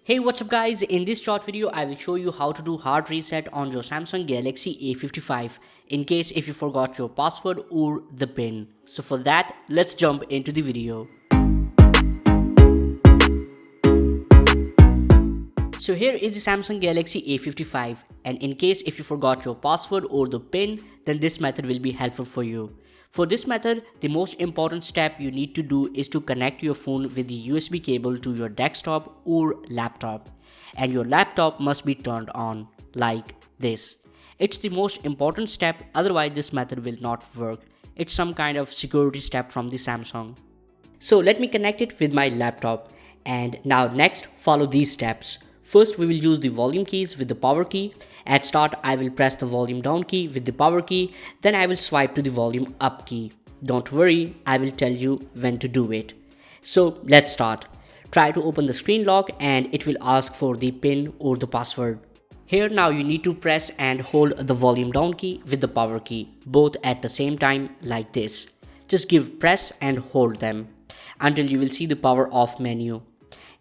Hey, what's up guys? In this short video, I will show you how to do hard reset on your Samsung Galaxy A55 in case if you forgot your password or the PIN. So for that, let's jump into the video. So here is the Samsung Galaxy A55, and in case if you forgot your password or the PIN, then this method will be helpful for you. For this method, the most important step you need to do is to connect your phone with the USB cable to your desktop or laptop. And your laptop must be turned on, like this. It's the most important step, otherwise this method will not work. It's some kind of security step from the Samsung. So let me connect it with my laptop. And now next, follow these steps. First, we will use the volume keys with the power key. At start, I will press the volume down key with the power key. Then I will swipe to the volume up key. Don't worry, I will tell you when to do it. So let's start. Try to open the screen lock and it will ask for the PIN or the password. Here now you need to press and hold the volume down key with the power key, both at the same time like this. Just give press and hold them until you will see the power off menu.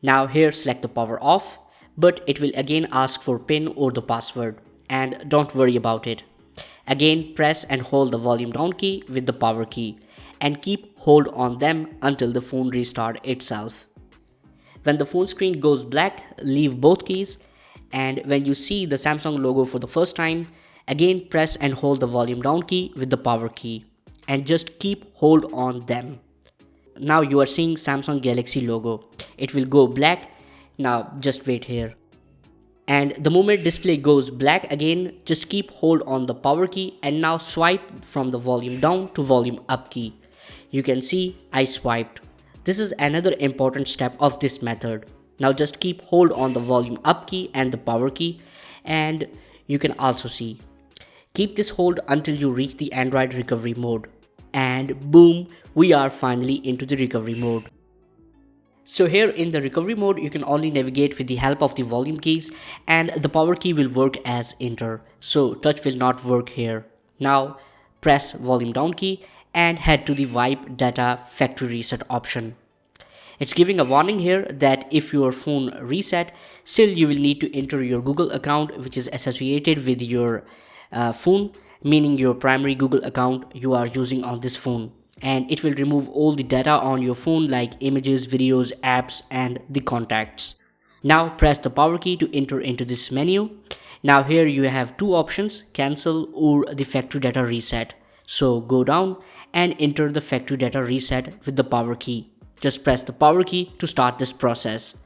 Now here select the power off. But it will again ask for PIN or the password, and don't worry about it. Again press and hold the volume down key with the power key and keep hold on them until the phone restart itself. When the phone screen goes black, leave both keys, and when you see the Samsung logo for the first time, again press and hold the volume down key with the power key and just keep hold on them. Now you are seeing Samsung Galaxy logo. It will go black. Now just wait here. And the moment display goes black again, just keep hold on the power key and now swipe from the volume down to volume up key. You can see I swiped. This is another important step of this method. Now just keep hold on the volume up key and the power key, and you can also see. Keep this hold until you reach the Android recovery mode. And boom, we are finally into the recovery mode. So here in the recovery mode, you can only navigate with the help of the volume keys, and the power key will work as enter. So touch will not work here. Now press volume down key and head to the wipe data factory reset option. It's giving a warning here that if your phone reset, still you will need to enter your Google account which is associated with your phone, meaning your primary Google account you are using on this phone. And it will remove all the data on your phone like images, videos, apps and the contacts. Now press the power key to enter into this menu. Now here you have two options, cancel or the factory data reset. So go down and enter the factory data reset with the power key. Just press the power key to start this process.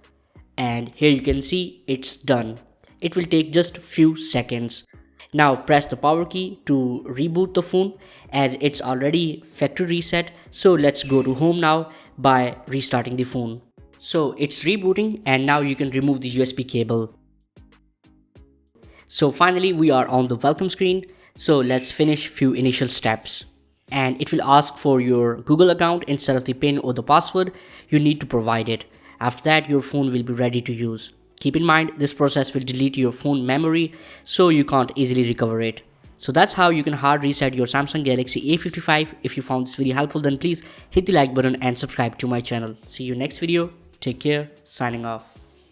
And here you can see it's done. It will take just few seconds. Now press the power key to reboot the phone as it's already factory reset. So let's go to home now by restarting the phone. So it's rebooting and now you can remove the USB cable. So finally we are on the welcome screen. So let's finish few initial steps. And it will ask for your Google account instead of the PIN or the password. You need to provide it. After that your phone will be ready to use. Keep in mind, this process will delete your phone memory, so you can't easily recover it. So that's how you can hard reset your Samsung Galaxy A55. If you found this video helpful, then please hit the like button and subscribe to my channel. See you next video. Take care. Signing off.